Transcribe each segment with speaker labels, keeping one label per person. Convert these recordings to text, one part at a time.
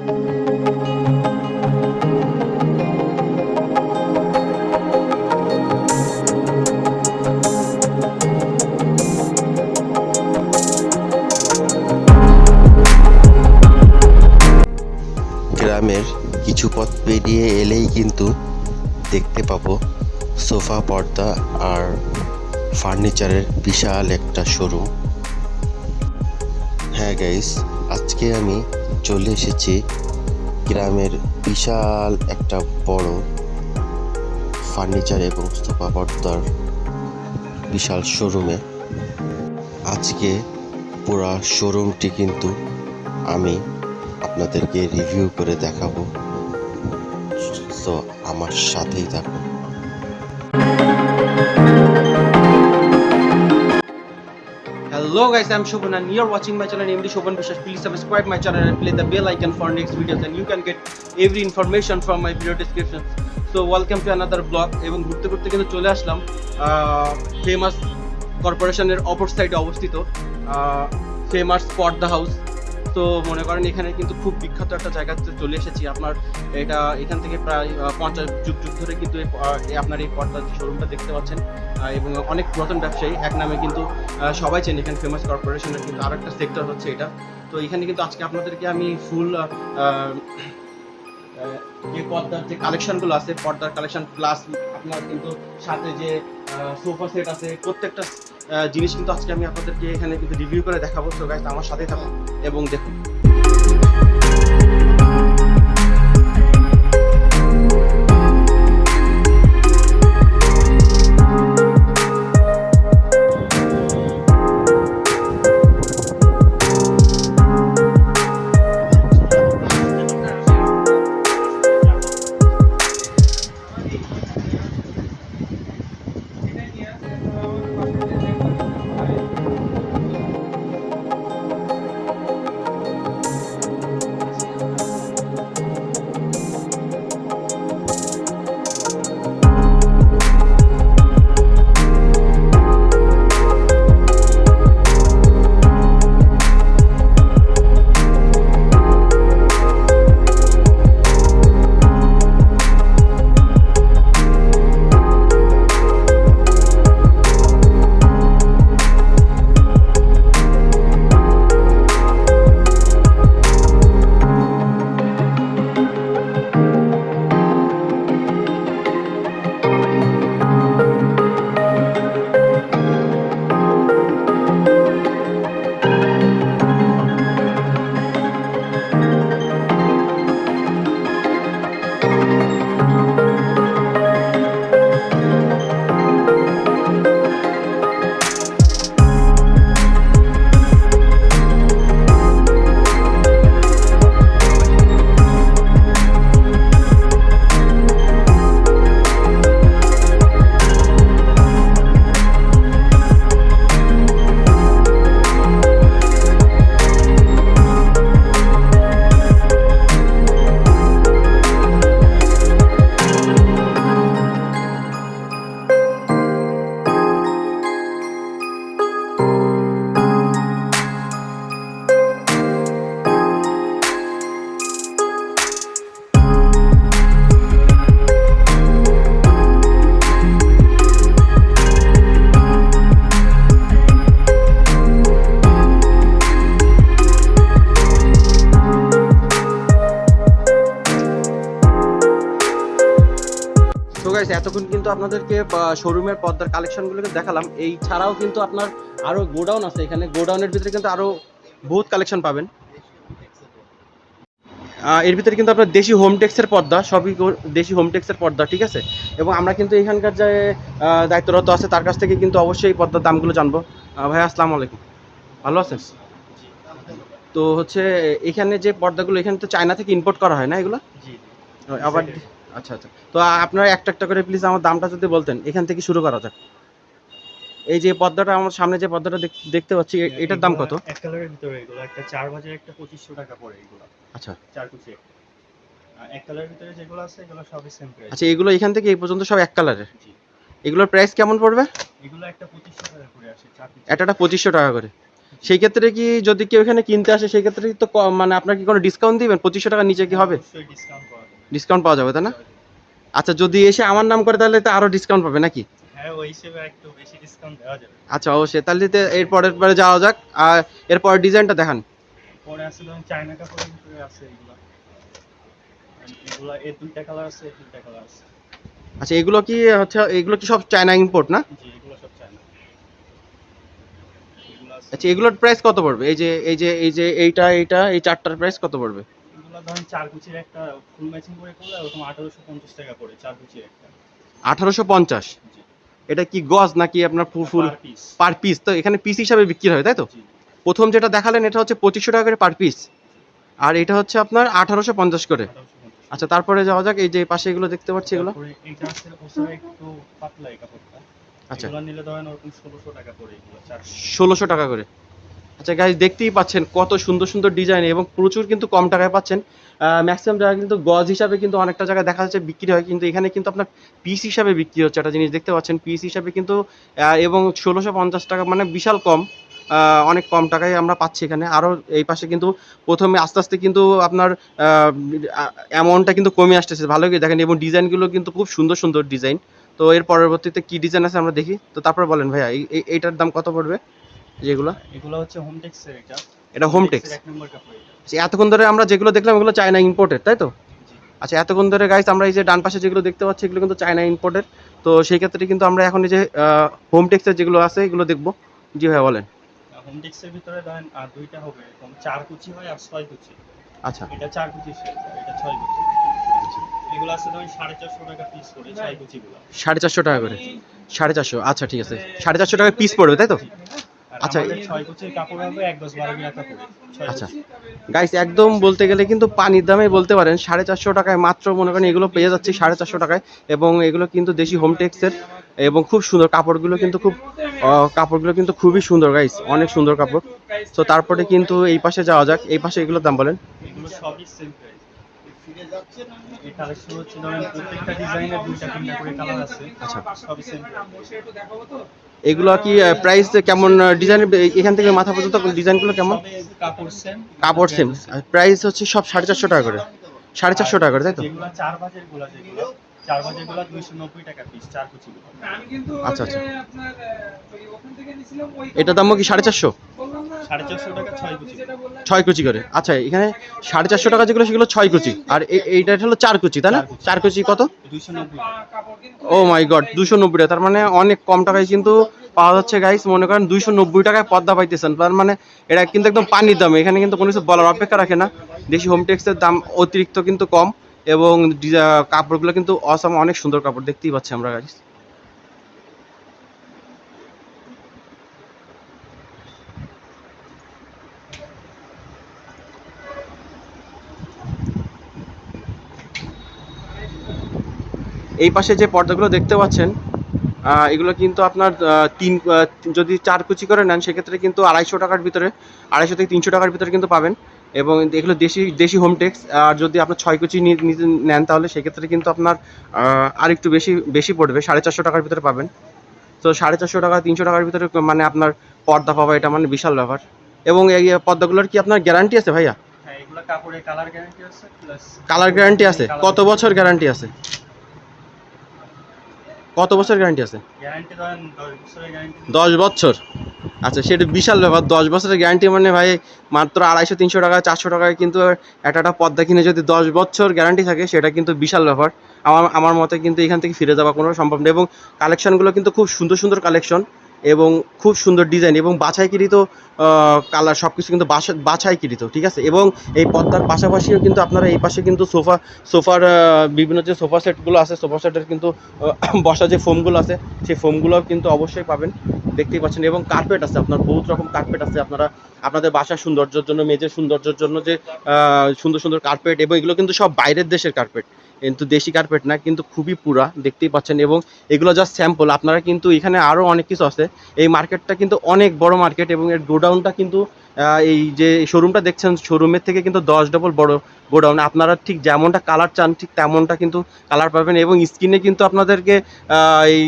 Speaker 1: গ্রামের কিছু পথ পেরিয়ে এলেই কিন্তু দেখতে পাবো সোফা, পর্দা আর ফার্নিচারের বিশাল একটা শোরুম। হ্যাঁ গাইস, আজকে আমি চলে এসেছি গ্রামের বিশাল একটা বড় ফার্নিচার এবং সোফা পর্দার বিশাল শোরুমে। আজকে পুরা শোরুমটি কিন্তু আমি আপনাদেরকে রিভিউ করে দেখাবো, তো আমার সাথেই থাকুন।
Speaker 2: Hello guys, I'm Shobhan and you're watching my channel named Shobhan Bishas. Please subscribe my channel and play the bell icon for next videos and you can get every information from my video description. So welcome to another vlog. এবং ঘুরতে ঘুরতে কিন্তু চলে আসলাম famous কর্পোরেশনের অপর সাইডে অবস্থিত famous পর্দা হাউস। তো মনে করেন এখানে কিন্তু খুব বিখ্যাত একটা জায়গাতে চলে এসেছি। আপনার এটা এখান থেকে প্রায় 50 যুগ ধরে কিন্তু আপনার এই পর্দার যে শোরুমটা দেখতে পাচ্ছেন এবং অনেক পুরাতন ব্যবসায়ী এক নামে কিন্তু সবাই চেন এখানে ফেমাস কর্পোরেশনের কিন্তু আর একটা সেক্টর হচ্ছে এটা। তো এখানে কিন্তু আজকে আপনাদেরকে আমি ফুল যে পর্দার যে কালেকশনগুলো আছে, পর্দার কালেকশন প্লাস আপনার কিন্তু সাথে যে সোফা সেট আছে, প্রত্যেকটা জিনিস কিন্তু আজকে আমি আপনাদেরকে এখানে কিন্তু রিভিউ করে দেখাবো। তো গাইস আমার সাথেই থাকুন এবং দেখুন। এতক্ষণ কিন্তু আপনাদেরকে শোরুমের পর্দার কালেকশনগুলোকে দেখালাম। এই ছাড়াও কিন্তু আপনার আরো গোডাউন আছে। এখানে গোডাউনের ভিতরে কিন্তু আরো বহুত কালেকশন পাবেন। এর ভিতরে কিন্তু আপনার দেশি হোমটেক্সের পর্দা, সবই দেশি হোমটেক্সের পর্দা, ঠিক আছে। এবং আমরা কিন্তু এখানকার যে দায়িত্বরত আছে তার কাছ থেকে কিন্তু অবশ্যই পর্দার দামগুলো জানবো। ভাই আসসালামু আলাইকুম, ভালো আছেন? তো হচ্ছে এখানে যে পর্দাগুলো এখানে তো চায়না থেকে ইম্পোর্ট করা হয় না এগুলো? আবার আচ্ছা আচ্ছা, তো আপনারা একটা একটা করে প্লিজ আমার দামটা যদি বলতেন, এখান থেকে শুরু করা যাক। এই যে পর্দাটা আমার সামনে যে পর্দাটা দেখতে পাচ্ছি, এটার দাম কত?
Speaker 3: এক কালারের ভিতরে এগুলো একটা 4 বাজার, একটা 2500 টাকা পড়ে এগুলো।
Speaker 2: আচ্ছা,
Speaker 3: 4 কুচি এক কালারের ভিতরে যেগুলো আছে এগুলো সবই সেম প্রাইস।
Speaker 2: আচ্ছা, এগুলো এখান থেকে এই পর্যন্ত সব এক কালারের। এগুলোর প্রাইস কেমন পড়বে?
Speaker 3: এগুলো একটা 2500 টাকা করে আসে, 4 কুচি।
Speaker 2: একটা 2500 টাকা করে। সেই ক্ষেত্রে কি যদি কেউ এখানে কিনতে আসে সেই ক্ষেত্রে তো মানে আপনার কি কোনো ডিসকাউন্ট দিবেন? 2500 টাকার নিচে কি হবে?
Speaker 3: অবশ্যই ডিসকাউন্ট পাওয়া যাবে।
Speaker 2: ডিসকাউন্ট পাওয়া যাবে তাই না? আচ্ছা, যদি এসে আমার নাম করে তাহলে তো আরো ডিসকাউন্ট পাবে নাকি?
Speaker 3: হ্যাঁ, ওই হিসেবে একটু বেশি ডিসকাউন্ট দেওয়া যাবে।
Speaker 2: আচ্ছা, অবশ্যই। তাহলে তো এরপরের বারে যাওয়া যাক। আর এরপরের ডিজাইনটা দেখান।
Speaker 3: পরে আছে ধরুন চায়না কাপড়ের ভিতরে আছে এগুলা। এগুলা এর 2টা কালার আছে, এর 2টা কালার আছে।
Speaker 2: আচ্ছা, এগুলো কি হচ্ছে, এগুলো কি সব চায়না ইম্পোর্ট না?
Speaker 3: জি, এগুলো সব চায়না। এগুলো আছে।
Speaker 2: আচ্ছা, এগুলোর প্রাইস কত পড়বে? এই যে এইটা এই চারটার প্রাইস কত পড়বে?
Speaker 3: এগুলা ধরুন 4 কুচির একটা ফুল ম্যাচিং করে করলে ওরকম 1850 টাকা পড়ে 4 কুচির একটা।
Speaker 2: 1850।
Speaker 3: জি।
Speaker 2: এটা কি গজ নাকি আপনার ফুল?
Speaker 3: Per piece.
Speaker 2: Per piece. তো এখানে পিস হিসাবে বিক্রি হয় তাই তো?
Speaker 3: জি।
Speaker 2: প্রথম যেটা দেখালেন এটা হচ্ছে 2500 টাকা করে পার পিস, আর এটা হচ্ছে আপনার 1850 করে।
Speaker 3: 1850।
Speaker 2: আচ্ছা, তারপরে যাওয়া যাক। এই যে পাশে এগুলো দেখতে পাচ্ছি, এগুলো
Speaker 3: তারপরে এইটা আছে ওসারে একটু পাতলা এই কাপড়টা।
Speaker 2: আচ্ছা
Speaker 3: এগুলা নিলে ধরেন ওরকম 1600 টাকা পড়ে এগুলো 4 কুচি।
Speaker 2: 1600 টাকা করে। আচ্ছা গাইজ, দেখতেই পাচ্ছেন কত সুন্দর সুন্দর ডিজাইন এবং প্রচুর কিন্তু কম টাকায় পাচ্ছেন। ম্যাক্সিমাম জায়গায় কিন্তু গজ হিসাবে কিন্তু অনেকটা জায়গায় দেখা যাচ্ছে বিক্রি হয়, কিন্তু এখানে কিন্তু আপনার পিস হিসাবে বিক্রি হচ্ছে। একটা জিনিস দেখতে পাচ্ছেন পিস হিসাবে কিন্তু, এবং 1650 টাকা মানে বিশাল কম। অনেক কম টাকায় আমরা পাচ্ছি এখানে। আরও এই পাশে কিন্তু প্রথমে আস্তে আস্তে কিন্তু আপনার অ্যামাউন্টটা কিন্তু কমে আসতেছে, ভালো করে দেখেন, এবং ডিজাইনগুলো কিন্তু খুব সুন্দর সুন্দর ডিজাইন। তো এর পরবর্তীতে কি ডিজাইন আছে আমরা দেখি। তো তারপরে বলেন ভাইয়া, এইটার দাম কত পড়বে যেগুলো?
Speaker 3: এগুলো হচ্ছে হোমটেক্স এর এটা।
Speaker 2: এটা হোমটেক্স।
Speaker 3: এক নম্বর কাপড় এটা।
Speaker 2: আচ্ছা, এতক্ষণ ধরে আমরা যেগুলো দেখলাম এগুলো চায়না ইম্পোর্টেড তাই তো?
Speaker 3: জি।
Speaker 2: আচ্ছা, এতক্ষণ ধরে গাইস আমরা এই যে ডান পাশে যেগুলো দেখতে পাচ্ছি এগুলো কিন্তু চায়না ইম্পোর্টেড। তো সেই ক্ষেত্রে কিন্তু আমরা এখন এই যে হোমটেক্সের যেগুলো আছে এগুলো দেখবো। জি ভাইয়া বলেন।
Speaker 3: হোমটেক্স এর ভিতরে ধরেন আর 2টা হবে এরকম 4 কুচি হয় আর 6 কুচি।
Speaker 2: আচ্ছা
Speaker 3: এটা 4 কুচি সেট আর এটা 6 কুচি। এগুলো আছে ধরেন 450 টাকা পিস করে 6 কুচিগুলো।
Speaker 2: 450 টাকা করে। 450, আচ্ছা ঠিক আছে। 450 টাকা পিস পড়বে তাই তো?
Speaker 3: আর
Speaker 2: আচ্ছা।
Speaker 3: আমাদের 6 কুচির কাপড় হবে 1 গজ 12 মিটার কাপড়। 6
Speaker 2: আচ্ছা
Speaker 3: কুচি।
Speaker 2: গাইস, একদম বলতে গেলে কিন্তু পানির দামে বলতে পারেন। 450 টাকায় মাত্র মনে করেন এগুলো পেয়ে যাচ্ছি 450 টাকায়, এবং এগুলো কিন্তু দেশি হোমটেক্সের, এবং খুব সুন্দর কাপড়গুলো কিন্তু কাপড়গুলো কিন্তু খুবই সুন্দর গাইস, অনেক সুন্দর কাপড়। তো তারপরে কিন্তু এই পাশে যাওয়া যাক। এই পাশে এগুলোর দাম বলেন।
Speaker 3: এগুলো সবই সেম প্রাইস। এই কালেকশন হচ্ছে ধরেন প্রত্যেকটা ডিজাইনের 2টা 3টা করে কালার আছে।
Speaker 2: আচ্ছা,
Speaker 3: সবই সেম প্রাইস।
Speaker 2: এগুলো কি প্রাইস কেমন? ডিজাইন এখান থেকে মাথা পর্যন্ত ডিজাইনগুলো কেমন?
Speaker 3: সবই কাপড় সেম।
Speaker 2: কাপড় সেম। প্রাইস হচ্ছে সব 450 টাকা করে। 450 টাকা করে তাই তো?
Speaker 3: যেগুলো 4 বাজের গুলা যেগুলো 4 বাজের গুলা 290 টাকা পিস 4 কুচি গুলো।
Speaker 2: আচ্ছা আচ্ছা, এটার দামও কি 450?
Speaker 3: 450 টাকা 6 কুচি।
Speaker 2: 6 কুচি করে। আচ্ছা, এখানে 450 টাকা যেগুলো সেগুলো 6 কুচি, আর এইটা হলো 4 কুচি তাই না? 4 কুচি কত?
Speaker 3: 290 টাকা।
Speaker 2: ও মাই গড, 290 টাকা। তার মানে অনেক কম টাকায় কিন্তু পাওয়া যাচ্ছে গাইস। মনে করেন 290 টাকায় পর্দা পাইতেছেন, তার মানে এটা কিন্তু একদম পানির দাম। এখানে কিন্তু কোনো কিছু বলার অপেক্ষা রাখে না। দেশি হোমটেক্সের দাম অতিরিক্ত কিন্তু কম, এবং কাপড়গুলো কিন্তু অসাম, অনেক সুন্দর কাপড় দেখতেই পাচ্ছি আমরা গাইস। এই পাশে যে পর্দাগুলো দেখতে পাচ্ছেন এগুলো কিন্তু আপনার যদি 4 কুচি করে নেন সেক্ষেত্রে কিন্তু 250 টাকার ভিতরে, 250 থেকে 300 টাকার ভিতরে কিন্তু পাবেন। এবং এগুলো দেশি হোমটেক্স। আর যদি আপনার 6 কুচি নেন তাহলে সেক্ষেত্রে কিন্তু আপনার আর একটু বেশি পড়বে, 450 টাকার ভিতরে পাবেন। তো 450 টাকা 300 টাকার ভিতরে মানে আপনার পর্দা পাওয়া, এটা মানে বিশাল ব্যাপার। এবং এই পর্দাগুলোর কি আপনার গ্যারান্টি আছে ভাইয়া?
Speaker 3: হ্যাঁ, এগুলো কাপড়ে কালার গ্যারান্টি আছে প্লাস
Speaker 2: কালার গ্যারান্টি আছে? কত বছর গ্যারান্টি আছে? কত বছর গ্যারান্টি আছে?
Speaker 3: গ্যারান্টি ধরেন 10 বছরের গ্যারান্টি।
Speaker 2: 10 বছর? আচ্ছা, সেটা বিশাল ব্যাপার। 10 বছরের গ্যারান্টি মানে ভাই মাত্র 250-300 টাকা 400 টাকায় কিন্তু একটা পর্দা কিনে যদি 10 বছর গ্যারান্টি থাকে সেটা কিন্তু বিশাল ব্যাপার। আমার মতে কিন্তু এখান থেকে ফিরে যাওয়া কোনো সম্ভব না। এবং কালেকশনগুলো কিন্তু খুব সুন্দর সুন্দর কালেকশন, এবং খুব সুন্দর ডিজাইন, এবং বাছাইকৃত কালার, সব কিছু কিন্তু বাছাইকৃত, ঠিক আছে। এবং এই পর্দার পাশাপাশিও কিন্তু আপনারা এই পাশে কিন্তু সোফার বিভিন্ন যে সোফা সেটগুলো আছে, সোফা সেটের কিন্তু বসা যে ফোমগুলো আছে সেই ফোমগুলোও কিন্তু অবশ্যই পাবেন, দেখতেই পাচ্ছেন। এবং কার্পেট আছে, আপনার বহুত রকম কার্পেট আছে। আপনারা আপনাদের বাসার সৌন্দর্যের জন্য, মেঝের সৌন্দর্যের জন্য যে সুন্দর সুন্দর কার্পেট, এবং এগুলো কিন্তু সব বাইরের দেশের কার্পেট, কিন্তু দেশি কার্পেট না, কিন্তু খুবই পুরা, দেখতেই পাচ্ছেন। এবং এগুলো জাস্ট স্যাম্পল। আপনারা কিন্তু এখানে আরও অনেক কিছু আছে। এই মার্কেটটা কিন্তু অনেক বড় মার্কেট, এবং এর গোডাউনটা কিন্তু এই যে শোরুমটা দেখছেন, শোরুমের থেকে কিন্তু 10 ডবল বড় গোডাউন। আপনারা ঠিক যেমনটা কালার চান ঠিক তেমনটা কিন্তু কালার পাবেন, এবং স্ক্রিনে কিন্তু আপনাদেরকে এই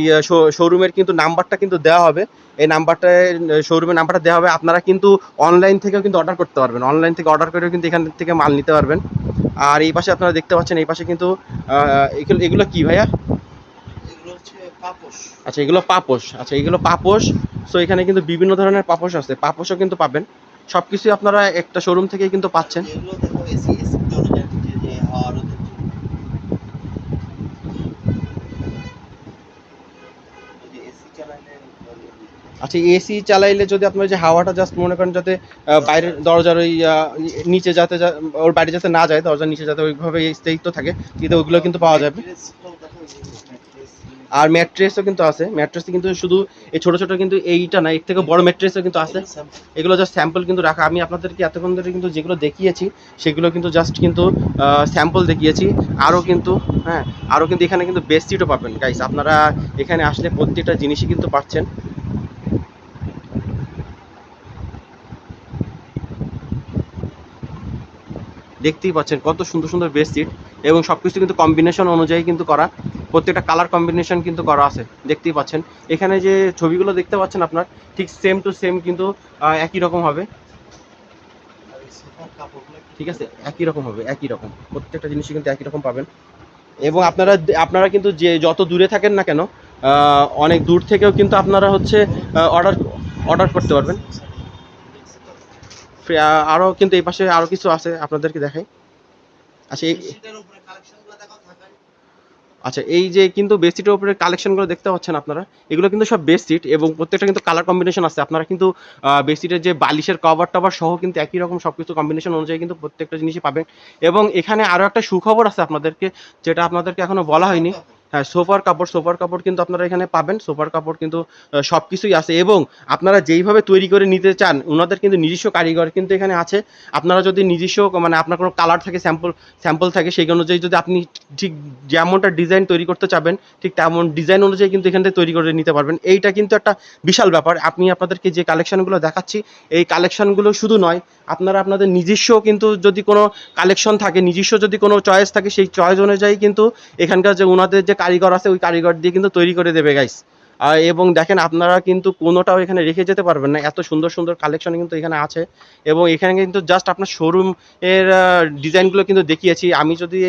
Speaker 2: শোরুমের কিন্তু নাম্বারটা কিন্তু দেওয়া হবে। এই নাম্বারটায় শোরুমের নাম্বারটা দেওয়া হবে। আপনারা কিন্তু অনলাইন থেকেও কিন্তু অর্ডার করতে পারবেন, অনলাইন থেকে অর্ডার করেও কিন্তু এখান থেকে মাল নিতে পারবেন। আর এই পাশে আপনারা দেখতে পাচ্ছেন, এই পাশে কিন্তু এগুলো কি ভাইয়া? আচ্ছা, এগুলো পাপোশ। আচ্ছা, এগুলো পাপোশ। সো এখানে কিন্তু বিভিন্ন ধরনের পাপোশ আছে, পাপোশও কিন্তু পাবেন। সব কিছুই আপনারা একটা শোরুম থেকেই কিন্তু পাচ্ছেন। আচ্ছা, এসি চালাইলে যদি আপনার যে হাওয়াটা জাস্ট মনে করেন যাতে বাইরের দরজার ওই নিচে যাতে ওর বাইরে যাতে না যায়, দরজার নিচে যাতে ওইভাবে স্থায়িত্ব থাকে, কিন্তু ওইগুলো কিন্তু পাওয়া যাবে। আর ম্যাট্রেসও কিন্তু আছে। ম্যাট্রেসে কিন্তু শুধু এই ছোট ছোট কিন্তু এইটা না, এর থেকে বড় ম্যাট্রেসও কিন্তু আছে। এগুলো জাস্ট স্যাম্পল কিন্তু রাখা। আমি আপনাদেরকে এতক্ষণ ধরে কিন্তু যেগুলো দেখিয়েছি সেগুলো কিন্তু জাস্ট কিন্তু স্যাম্পল দেখিয়েছি। আরও কিন্তু হ্যাঁ, আরও কিন্তু এখানে কিন্তু বেডশিটও পাবেন গাইস। আপনারা এখানে আসলে প্রত্যেকটা জিনিসই কিন্তু পাচ্ছেন। দেখতেই পাচ্ছেন কত সুন্দর সুন্দর বেডশিট, এবং সব কিছু কিন্তু কম্বিনেশন অনুযায়ী কিন্তু করা। প্রত্যেকটা কালার কম্বিনেশন কিন্তু করা আছে, দেখতেই পাচ্ছেন। এখানে যে ছবিগুলো দেখতে পাচ্ছেন আপনার ঠিক সেম টু সেম কিন্তু একই রকম হবে, ঠিক আছে? একই রকম হবে, একই রকম প্রত্যেকটা জিনিসই কিন্তু একই রকম পাবেন। এবং আপনারা কিন্তু যে যত দূরে থাকেন না কেন, অনেক দূর থেকেও কিন্তু আপনারা হচ্ছে অর্ডার অর্ডার করতে পারবেন। আরও কিন্তু এই পাশে আরও কিছু আছে, আপনাদেরকে দেখাই। আচ্ছা আচ্ছা, এই যে কিন্তু বেডশিটের উপরে কালেকশনগুলো দেখতে পাচ্ছেন আপনারা, এগুলো কিন্তু সব বেডশিট, এবং প্রত্যেকটা কিন্তু কালার কম্বিনেশন আছে। আপনারা কিন্তু বেডশিটের যে বালিশের কভার টভার সহ কিন্তু একই রকম সব কিছু কম্বিনেশন অনুযায়ী কিন্তু প্রত্যেকটা জিনিসই পাবেন। এবং এখানে আরও একটা সুখবর আছে আপনাদেরকে, যেটা আপনাদেরকে এখনো বলা হয়নি। হ্যাঁ, সোফার কাপড় কিন্তু আপনারা এখানে পাবেন। সোফার কাপড় কিন্তু সব কিছুই আছে, এবং আপনারা যেইভাবে তৈরি করে নিতে চান ওনাদের কিন্তু নিজস্ব কারিগর কিন্তু এখানে আছে। আপনারা যদি নিজস্ব মানে আপনার কোনো কালার থাকে, স্যাম্পল থাকে, সেই অনুযায়ী যদি আপনি ঠিক যেমনটা ডিজাইন তৈরি করতে চাবেন ঠিক তেমন ডিজাইন অনুযায়ী কিন্তু এখান থেকে তৈরি করে নিতে পারবেন। এইটা কিন্তু একটা বিশাল ব্যাপার। আমি আপনাদেরকে যে কালেকশনগুলো দেখাচ্ছি, এই কালেকশনগুলো শুধু নয়, আপনারা আপনাদের নিজস্ব কিন্তু যদি কোনো কালেকশন থাকে, নিজস্ব যদি কোনো চয়েস থাকে, সেই চয়েস অনুযায়ী কিন্তু এখানকার যে ওনাদের যে কারিগর আছে ওই কারিগর দিয়ে কিন্তু তৈরি করে দেবে গাইস। এবং দেখেন আপনারা কিন্তু কোনোটাও এখানে রেখে যেতে পারবেন না, এত সুন্দর সুন্দর কালেকশন কিন্তু এখানে আছে। এবং এখানে কিন্তু জাস্ট আপনার শোরুম এর ডিজাইনগুলো কিন্তু দেখিয়েছি। আমি যদি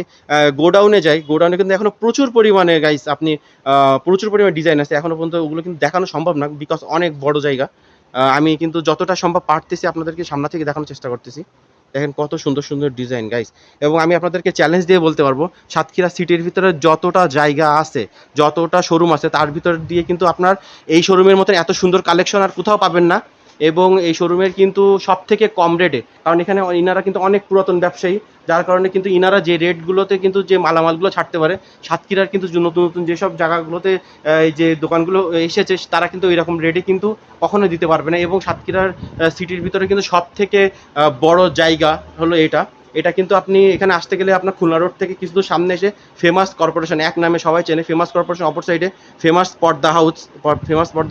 Speaker 2: গোডাউনে যাই, গোডাউনে কিন্তু এখনো প্রচুর পরিমাণে গাইস আপনি প্রচুর পরিমাণে ডিজাইন আছে। এখনো পর্যন্ত ওগুলো কিন্তু দেখানো সম্ভব না, বিকজ অনেক বড় জায়গা। আমি কিন্তু যতটা সম্ভব পারতেছি আপনাদেরকে সামনে থেকে দেখানোর চেষ্টা করতেছি। দেখেন কত সুন্দর সুন্দর ডিজাইন গাইস। এবং আমি আপনাদেরকে চ্যালেঞ্জ দিয়ে বলতে পারবো, সাতক্ষীরা সিটির ভিতরে যতটা জায়গা আছে, যতটা শোরুম আছে, তার ভিতর দিয়ে কিন্তু আপনার এই শোরুমের মতন এত সুন্দর কালেকশন আর কোথাও পাবেন না। এবং এই শোরুমের কিন্তু সব থেকে কম রেটে, কারণ এখানে ইনারা কিন্তু অনেক পুরাতন ব্যবসায়ী, যার কারণে কিন্তু ইনারা যে রেটগুলোতে কিন্তু যে মালামালগুলো ছাড়তে পারে, সাতক্ষীরার কিন্তু নতুন নতুন যেসব জায়গাগুলোতে এই যে দোকানগুলো এসেছে তারা কিন্তু এরকম রেটে কিন্তু কখনো দিতে পারবে না। এবং সাতক্ষীরার সিটির ভিতরে কিন্তু সব থেকে বড় জায়গা হলো এটা কিন্তু আপনি এখানে আসতে গেলে আপনার খুলনা রোড থেকে কিছু দূর সামনে এসে ফেমাস কর্পোরেশন, এক নামে সবাই চেনে, ফেমাস কর্পোরেশন অপর সাইডে ফেমাস পর্দা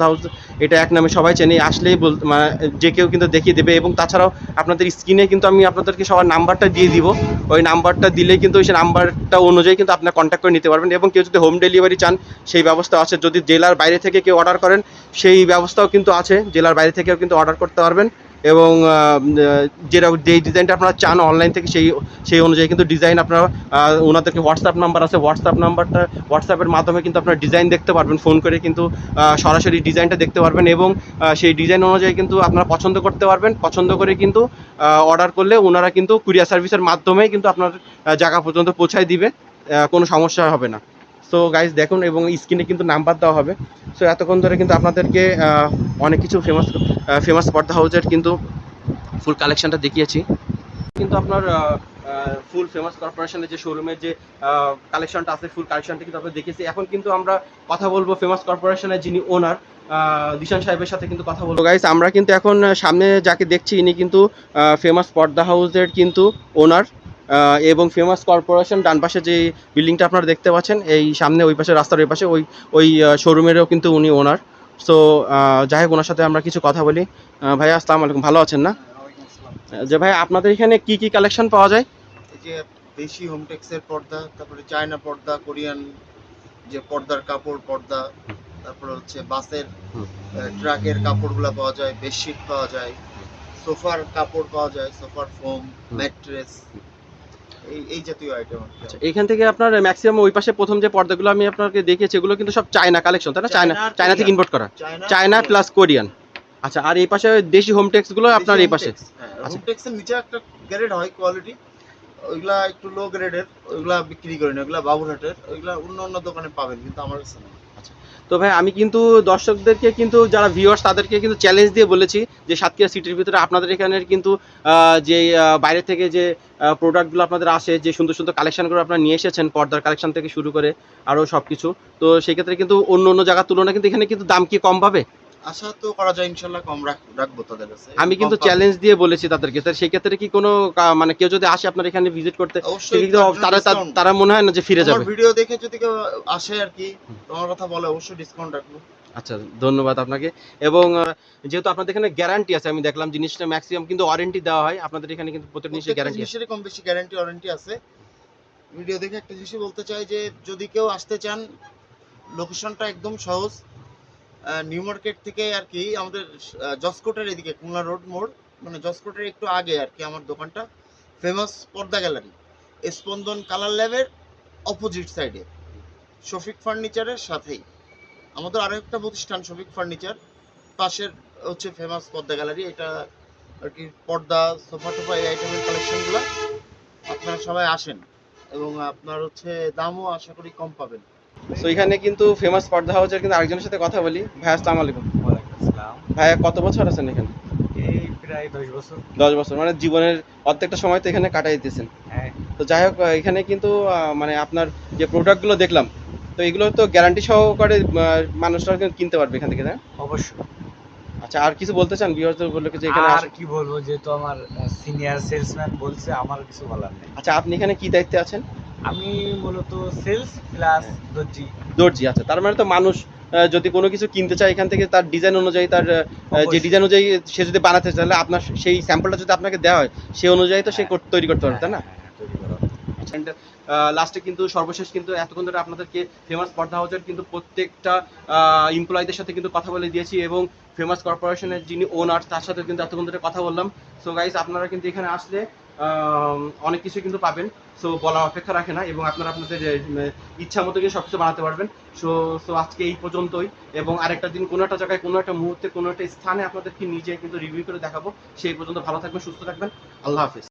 Speaker 2: হাউস, এটা এক নামে সবাই চেনে। আসলেই মানে যে কেউ কিন্তু দেখিয়ে দেবে। এবং তাছাড়াও আপনাদের স্ক্রিনে কিন্তু আমি আপনাদেরকে সবার নাম্বারটা দিয়ে দিব, ওই নাম্বারটা দিলেই কিন্তু সেই নাম্বারটা অনুযায়ী কিন্তু আপনার কন্ট্যাক্ট করে নিতে পারবেন। এবং কেউ যদি হোম ডেলিভারি চান সেই ব্যবস্থা আছে। যদি জেলার বাইরে থেকে কেউ অর্ডার করেন সেই ব্যবস্থাও কিন্তু আছে, জেলার বাইরে থেকেও কিন্তু অর্ডার করতে পারবেন। এবং যেই ডিজাইনটা আপনারা চান অনলাইন থেকে সেই অনুযায়ী কিন্তু ডিজাইন আপনারা ওনাদেরকে হোয়াটসঅ্যাপ নাম্বার আছে, হোয়াটসঅ্যাপের মাধ্যমে কিন্তু আপনারা ডিজাইন দেখতে পারবেন, ফোন করে কিন্তু সরাসরি ডিজাইনটা দেখতে পারবেন। এবং সেই ডিজাইন অনুযায়ী কিন্তু আপনারা পছন্দ করতে পারবেন। পছন্দ করে কিন্তু অর্ডার করলে ওনারা কিন্তু কুরিয়ার সার্ভিসের মাধ্যমেই কিন্তু আপনার জায়গা পর্যন্ত পৌঁছায় দিবে, কোনো সমস্যা হবে না। সো গাইজ দেখুন, এবং স্ক্রিনে কিন্তু নাম্বার দেওয়া হবে। সো এতক্ষণ ধরে কিন্তু আপনাদেরকে অনেক কিছু ফেমাস পর্দা হাউসের কিন্তু ফুল কালেকশনটা দেখিয়েছি। কিন্তু আপনার ফুল ফেমাস কর্পোরেশনের যে শোরুমের যে কালেকশনটা আছে, ফুল কালেকশনটা কিন্তু আপনারা দেখেছি। এখন কিন্তু আমরা কথা বলবো ফেমাস কর্পোরেশনের যিনি ওনার দিশান সাহেবের সাথে কিন্তু কথা বলবো। গাইস আমরা কিন্তু এখন সামনে যাকে দেখছি ইনি কিন্তু ফেমাস পর্দা হাউসের কিন্তু ওনার। এবং ফেমাস কর্পোরেশন ডান পাশে যে বিল্ডিংটা আপনারা দেখতে পাচ্ছেন, এই সামনে ওই পাশে রাস্তার ওই পাশে ওই শোরুমেরও কিন্তু উনি ওনার। সো যাই হোক, ওনার সাথে আমরা কিছু কথা বলি। ভাইয়া আসসালামু আলাইকুম, ভালো আছেন না? যে ভাই আপনাদের এখানে কি কি কালেকশন পাওয়া যায়?
Speaker 4: এই যে দেশি হোমটেক্সের পর্দা, তারপরে চায়না পর্দা, কোরিয়ান যে পর্দার কাপড় পর্দা, তারপরে হচ্ছে বাসের
Speaker 2: হুম।
Speaker 4: ট্রাকের কাপড়গুলো পাওয়া যায়, বেডশিট পাওয়া যায়, সোফার কাপড় পাওয়া যায়, সোফার ফোম,
Speaker 2: হুম।
Speaker 4: ম্যাট্রেস, এই জাতীয় আইটেম।
Speaker 2: আচ্ছা, এখান থেকে আপনার ম্যাক্সিমাম ওই পাশে প্রথম যে পর্দাগুলো আমি আপনাকে দেখিয়েছি এগুলো কিন্তু সব চায়না কালেকশন, তাই না? চায়না থেকে ইম্পোর্ট করা, চায়না প্লাস কোরিয়ান। আচ্ছা, আর এই পাশে দেশি হোম টেক্স গুলো আপনার এই পাশে। আচ্ছা।
Speaker 4: হোমটেক্সের নিচে একটা গ্রেড হয় কোয়ালিটি, ওইগুলা একটু লো গ্রেডের, ওইগুলা বিক্রি করি না, ওইগুলা বাবুরহাটের, ওইগুলা অন্য অন্য দোকানে পাবেন, কিন্তু আমার কাছে না।
Speaker 2: তো ভাই আমি কিন্তু দর্শকদেরকে কিন্তু যারা ভিউয়ার্স তাদেরকে কিন্তু চ্যালেঞ্জ দিয়ে বলেছি যে সাতক্ষীরা সিটির ভিতরে আপনাদের এখানের কিন্তু যে বাইরে থেকে যে প্রোডাক্টগুলো আপনাদের আসে, যে সুন্দর সুন্দর কালেকশনগুলো আপনারা নিয়ে এসেছেন পর্দার কালেকশন থেকে শুরু করে আরও সব কিছু, তো সেক্ষেত্রে কিন্তু অন্য অন্য জায়গার তুলনায় কিন্তু এখানে কিন্তু দাম কি কম পাবে?
Speaker 4: আশা তো করা যায়, ইনশাল্লাহ কম রাখবো তাদের কাছে।
Speaker 2: আমি কিন্তু
Speaker 4: কম পাবে।
Speaker 2: চ্যালেঞ্জ দিয়ে বলেছি তাদেরকে, তার সেই ক্ষেত্রে কি কোনো মানে কেউ যদি আসে আপনার এখানে ভিজিট করতে,
Speaker 4: অবশ্যই
Speaker 2: সেক্ষেত্রে
Speaker 4: তার জন্য
Speaker 2: তারা
Speaker 4: discount।
Speaker 2: তারা মনে হয় না যে ফিরে যাবে?
Speaker 4: আমার ভিডিও দেখে যদি কেউ আসে আর কি, তোমার কথা বলে, অবশ্যই ডিসকাউন্ট রাখবো।
Speaker 2: আচ্ছা, ধন্যবাদ আপনাকে। এবং যেহেতু আপনাদের এখানে গ্যারান্টি আছে, আমি দেখলাম জিনিসটা ম্যাক্সিমাম কিন্তু ওয়ারেন্টি দেওয়া হয় আপনাদের এখানে, কিন্তু প্রত্যেক জিনিসের
Speaker 4: প্রত্যেকটা
Speaker 2: গ্যারান্টি আছে।
Speaker 4: জিনিসেরই কম বেশি গ্যারান্টি ওয়ারেন্টি আছে। ভিডিও দেখে একটা জিনিসই বলতে চাই যে যদি কেউ আসতে চান, লোকেশনটা একদম সহজ। নিউ মার্কেট থেকে আর কি আমাদের জসকোটের এদিকে কুমলা রোড মোড়, মানে জসকোটের একটু আগে আর কি আমার দোকানটা। ফেমাস পর্দা গ্যালারি, স্পন্দন কালার ল্যাবের অপোজিট সাইডে, শফিক ফার্নিচারের সাথেই আমাদের আরো একটা প্রতিষ্ঠান শফিক ফার্নিচার, পাশের হচ্ছে ফেমাস পর্দা গ্যালারি। এটা আর কি পর্দা, সোফা টোফা, এই আইটেমের কালেকশনগুলো আপনারা সবাই আসেন, এবং আপনার হচ্ছে দামও আশা করি কম পাবেন।
Speaker 2: তো এখানে কিন্তু ফেমাস পর্দা হাউসের কিন্তু আরেকজনের সাথে কথা বলি। ভাই আসসালামু আলাইকুম।
Speaker 3: ওয়ালাইকুম আসসালাম।
Speaker 2: ভাইয়া কত বছর আছেন এখানে?
Speaker 3: এই প্রায় 10 বছর।
Speaker 2: 10 বছর, মানে জীবনের অর্ধেকটা সময় তো এখানে কাটাই দিতেছেন।
Speaker 3: হ্যাঁ,
Speaker 2: তো যাই হোক, এখানে কিন্তু মানে আপনার যে প্রোডাক্টগুলো দেখলাম, তো এগুলো তো গ্যারান্টি সহকারে মানুষরা কিন্তু কিনতে পারবে এখান থেকে, তাই না?
Speaker 3: অবশ্যই।
Speaker 2: আচ্ছা, আর কিছু বলতে চান ভিউয়ারদের বললো যে এখানে
Speaker 3: আর কি বলবো, যেহেতু আমার সিনিয়র সেলসম্যান বলছে, আমার কিছু বলার নেই।
Speaker 2: আচ্ছা, আপনি এখানে কি দায়িত্বে আছেন?
Speaker 3: আমি মূলত সেলস প্লাস দর্জি।
Speaker 2: দর্জি। আচ্ছা, তার মানে তো মানুষ যদি কোনো কিছু কিনতে চায় এখান থেকে, তার ডিজাইন অনুযায়ী, তার যে
Speaker 3: অবশ্যই।
Speaker 2: ডিজাইন অনুযায়ী সে যদি বানাতে চায়, তাহলে আপনার সেই স্যাম্পলটা যদি আপনাকে দেওয়া হয়, সেই অনুযায়ী তো সে তৈরি করতে পারবে, তাই না?
Speaker 3: হ্যাঁ, তৈরি করা।
Speaker 2: লাস্টে কিন্তু সর্বশেষ কিন্তু এতক্ষণ ধরে আপনাদেরকে ফেমাস পর্দা হাউসের কিন্তু প্রত্যেকটা এমপ্লয়ীদের সাথে কিন্তু কথা বলে দিয়েছি, এবং ফেমাস কর্পোরেশনের যিনি ওনার তার সাথে কিন্তু এতক্ষণ ধরে কথা বললাম। সো গাইস, আপনারা কিন্তু এখানে আসলে অনেক কিছু কিন্তু পাবেন। সো বলার অপেক্ষা রাখে না, এবং আপনারা আপনাদের ইচ্ছা মতো কিন্তু সব কিছু বানাতে পারবেন। সো সো আজকে এই পর্যন্তই, এবং আরেকটা দিন কোনো একটা জায়গায়, কোনো একটা মুহূর্তে, কোনো একটা স্থানে আপনাদেরকে নিজে কিন্তু রিভিউ করে দেখাবো। সেই পর্যন্ত ভালো থাকবেন, সুস্থ থাকবেন। আল্লাহ হাফিজ।